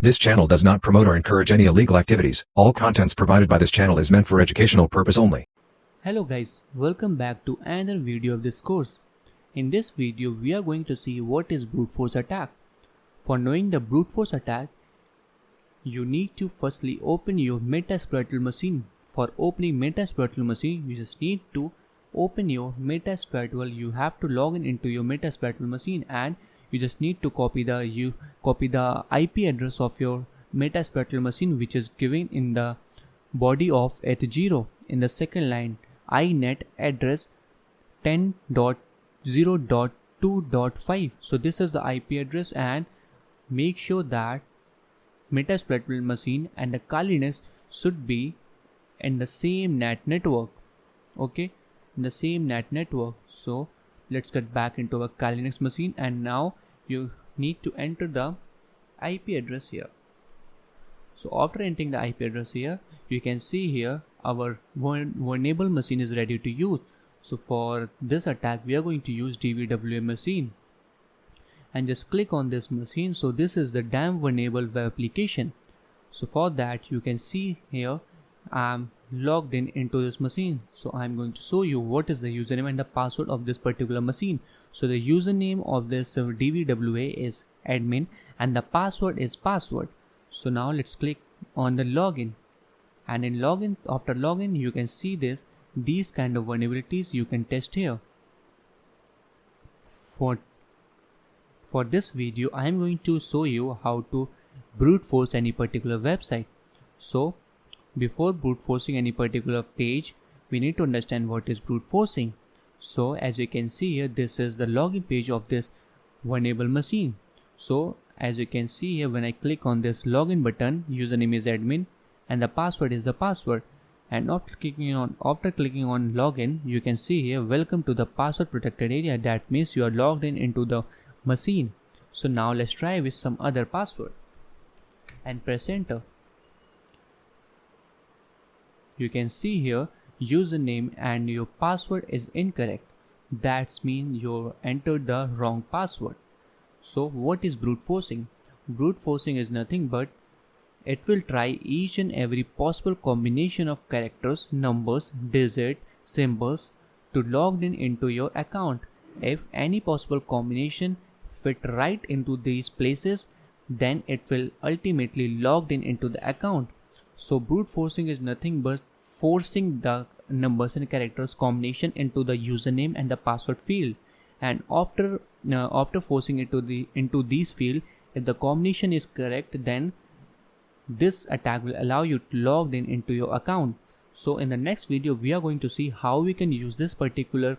This channel does not promote or encourage any illegal activities. All contents provided by this channel is meant for educational purpose only. Hello guys, welcome back to another video of this course. In this video, we are going to see what is brute force attack. For knowing the brute force attack, you need to firstly open your Metasploitable machine. For opening Metasploitable machine, you just need to open your Metasploitable. You have to log in into your Metasploitable machine, and you just need to copy the IP address of your Metasploitable machine, which is given in the body of eth0 in the second line. inet address 10.0.2.5. so this is the IP address, and make sure that Metasploitable machine and the Kali Linux should be in the same NAT network. Okay, in the same NAT network. So let's get back into a Kali Linux machine, and now you need to enter the IP address here. So after entering the IP address here, you can see here our vulnerable machine is ready to use. So for this attack, we are going to use DVWA machine, and just click on this machine. So this is the damn vulnerable web application. So for that, you can see here I'm logged in into this machine. So I'm going to show you what is the username and the password of this particular machine. So the username of this DVWA is admin and the password is password. So now let's click on the login, and in login, after login, you can see these kind of vulnerabilities you can test here. For this video, I am going to show you how to brute force any particular website. So before brute forcing any particular page, we need to understand what is brute forcing. So as you can see here, this is the login page of this vulnerable machine. So as you can see here, when I click on this login button, username is admin and the password is the password. And after clicking on login, you can see here, welcome to the password protected area. That means you are logged in into the machine. So now let's try with some other password and press enter. You can see here username and your password is incorrect. That means you entered the wrong password. So what is brute forcing? Brute forcing is nothing but it will try each and every possible combination of characters, numbers, digits, symbols to log in into your account. If any possible combination fit right into these places, then it will ultimately logged in into the account. So brute forcing is nothing but forcing the numbers and characters combination into the username and the password field, and after forcing it into these field, if the combination is correct, then this attack will allow you to log in into your account. So in the next video, we are going to see how we can use this particular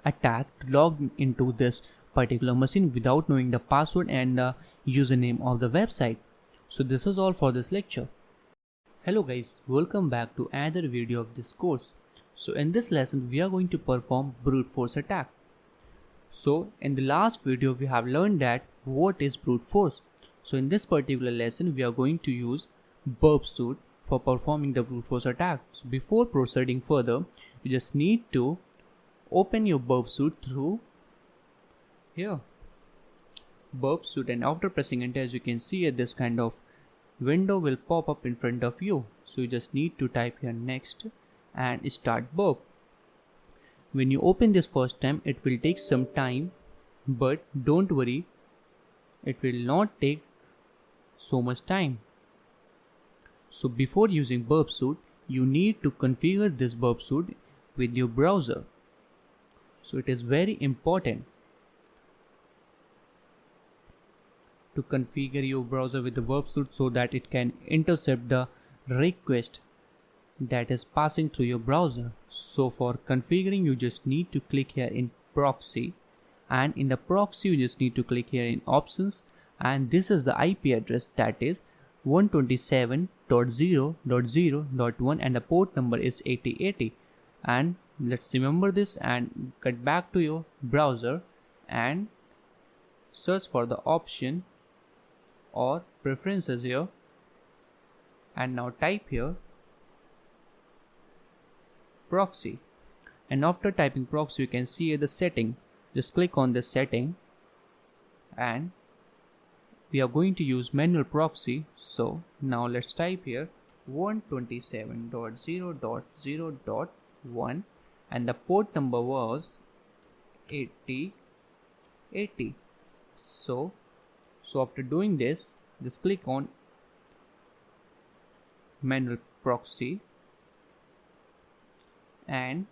attack to log into this particular machine without knowing the password and the username of the website. So this is all for this lecture. Hello guys, welcome back to another video of this course. So in this lesson, we are going to perform brute force attack. So in the last video, we have learned that what is brute force. So in this particular lesson, we are going to use burp suite for performing the brute force attack. So before proceeding further, you just need to open your burp suite through here, burp suite, and after pressing enter, as you can see here, this kind of window will pop up in front of you. So you just need to type here next and start burp. When you open this first time, it will take some time, but don't worry, it will not take so much time. So before using burp suite, you need to configure this burp suite with your browser. So it is very important to configure your browser with the burp suite so that it can intercept the request that is passing through your browser. So for configuring, you just need to click here in proxy, and in the proxy you just need to click here in options, and this is the IP address, that is 127.0.0.1 and the port number is 8080. And let's remember this and get back to your browser and search for the option or preferences here, and now type here proxy, and after typing proxy, you can see here the setting. Just click on this setting and we are going to use manual proxy. So now let's type here 127.0.0.1 and the port number was 8080. So after doing this, just click on manual proxy and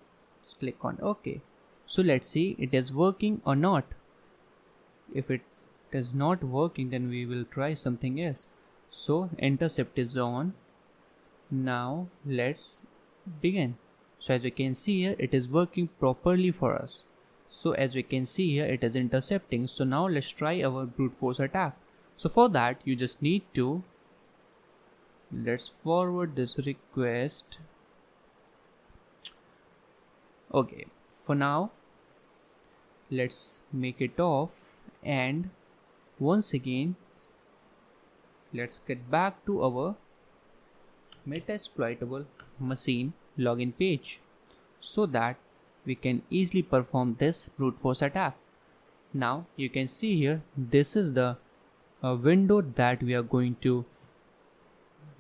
just click on OK. So let's see it is working or not. If it is not working, then we will try something else. So intercept is on. Now let's begin. So as we can see here, it is working properly for us. So as we can see here, it is intercepting. So now let's try our brute force attack. So for that, you just need to, let's forward this request. Okay, for now let's make it off, and once again let's get back to our Metasploitable machine login page so that we can easily perform this brute force attack. Now you can see here, this is the window that we are going to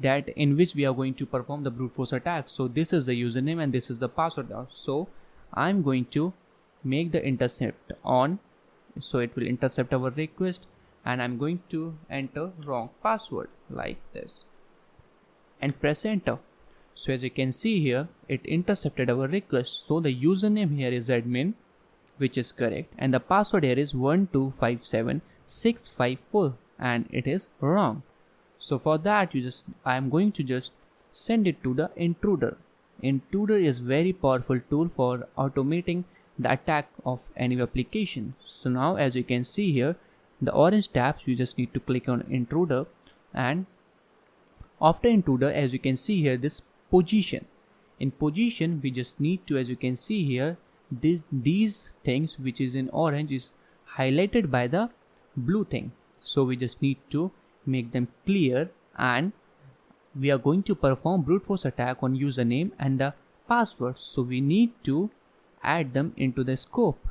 in which we are going to perform the brute force attack. So this is the username and this is the password. So I'm going to make the intercept on, so it will intercept our request, and I'm going to enter wrong password like this and press enter. So as you can see here, it intercepted our request. So the username here is admin, which is correct, and the password here is 1257654, and it is wrong. So for that, I am going to just send it to the intruder. Intruder is very powerful tool for automating the attack of any application. So now as you can see here, the orange tabs, you just need to click on intruder, and after intruder, as you can see here, this position. In position, we just need to, as you can see here, these things which is in orange is highlighted by the blue thing. So we just need to make them clear, and we are going to perform brute force attack on username and the password. So we need to add them into the scope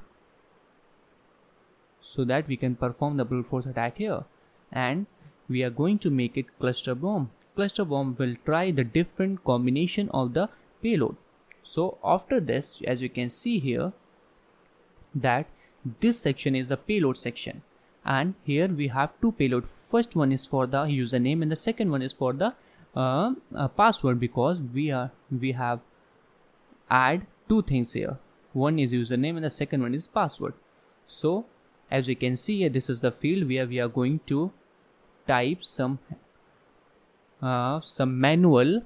so that we can perform the brute force attack here, and we are going to make it cluster bomb. Cluster bomb will try the different combination of the payload. So after this, as you can see here, that this section is the payload section, and here we have two payload. First one is for the username and the second one is for the password, because we have add two things here. One is username and the second one is password. So as you can see here, this is the field where we are going to type some manual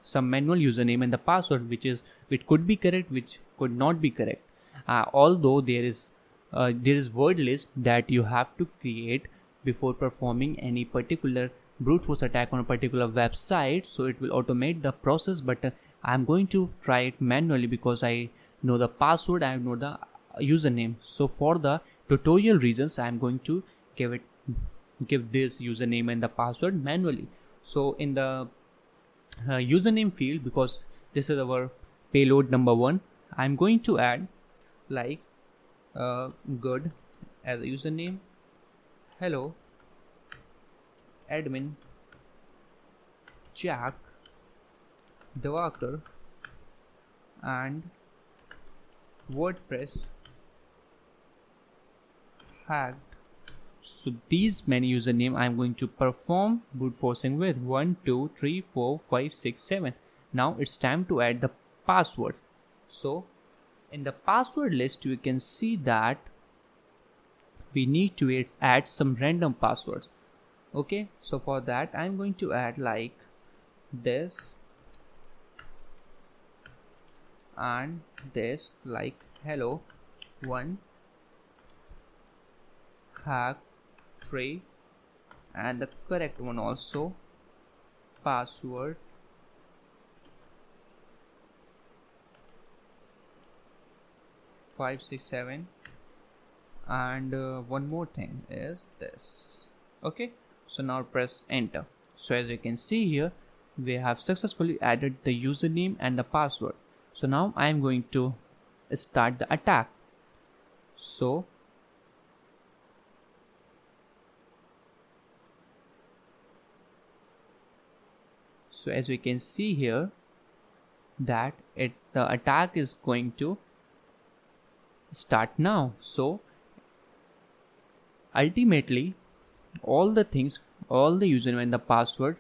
username and the password, which could be correct, which could not be correct. Although there is word list that you have to create before performing any particular brute force attack on a particular website, so it will automate the process, but I'm going to try it manually because I know the password, I know the username. So for the tutorial reasons, I'm going to give this username and the password manually. So in the username field, because this is our payload number 1, I'm going to add like good as a username, hello admin Jack Devakar, and WordPress hacked. So these many username I'm going to perform brute forcing with 1, 2, 3, 4, 5, 6, 7. Now it's time to add the password. So in the password list, you can see that we need to add some random passwords. Okay, so for that I'm going to add like this and this, like hello 1 hack 3, and the correct one also, password 5, 6, 7, and one more thing is this. Okay, so now press enter. So as you can see here, we have successfully added the username and the password. So now I am going to start the attack. So So as we can see here that the attack is going to start now. So ultimately all the username and the password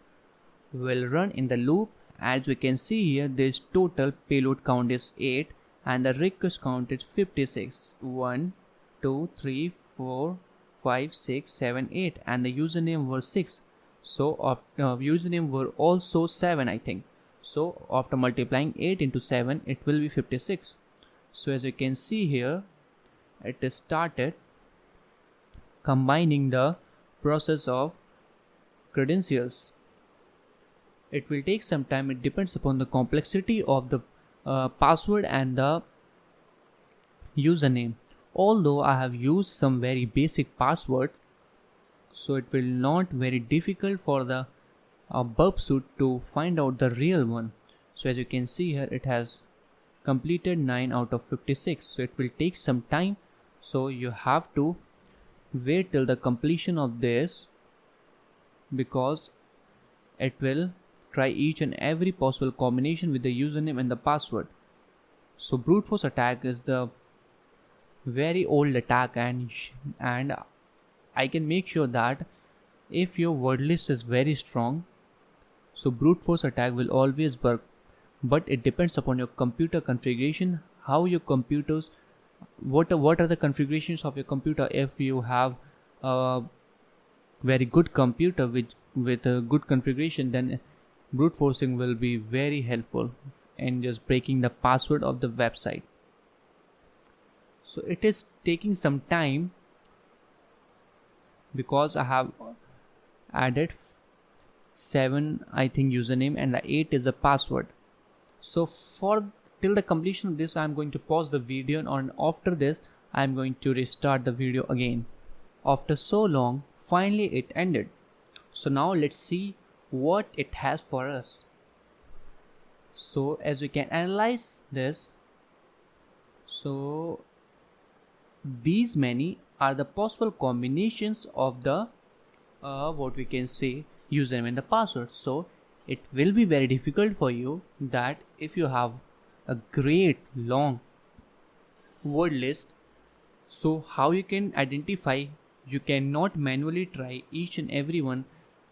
will run in the loop. As we can see here, this total payload count is 8 and the request count is 56. 1 2 3 4 5 6 7 8 and the username were 6. So username were also 7, I think. So after multiplying 8 into 7, it will be 56. So as you can see here, it is started combining the process of credentials. It will take some time. It depends upon the complexity of the password and the username. Although I have used some very basic password, so it will not very difficult for the burp suit to find out the real one. So as you can see here, it has completed 9 out of 56. So it will take some time. So you have to wait till the completion of this, because it will try each and every possible combination with the username and the password. So brute force attack is the very old attack, and I can make sure that if your word list is very strong, so brute force attack will always work. But it depends upon your computer configuration, how your computers, what are the configurations of your computer. If you have a very good computer with a good configuration, then brute forcing will be very helpful in just breaking the password of the website. So it is taking some time because I have added 7, I think, username and the 8 is a password. So for till the completion of this, I'm going to pause the video, and after this I'm going to restart the video again. After so long, finally it ended. So now let's see what it has for us. So as we can analyze this, so these many are the possible combinations of the what we can say username and the password. So it will be very difficult for you that if you have a great long word list, so how you can identify, you cannot manually try each and every one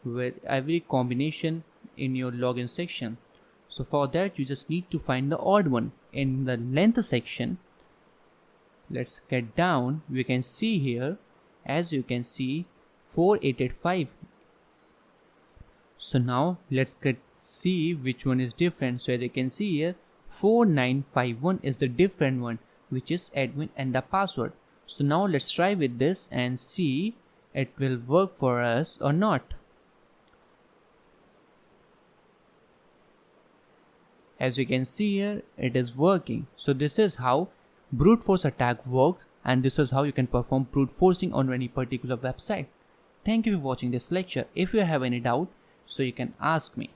with every combination in your login section. So for that you just need to find the odd one in the length section. Let's get down. We can see here, as you can see, 4885. So now let's see which one is different. So as you can see here, 4951 is the different one, which is admin and the password. So now let's try with this and see it will work for us or not. As you can see here, it is working. So this is how brute force attack works, and this is how you can perform brute forcing on any particular website. Thank you for watching this lecture. If you have any doubt, so you can ask me.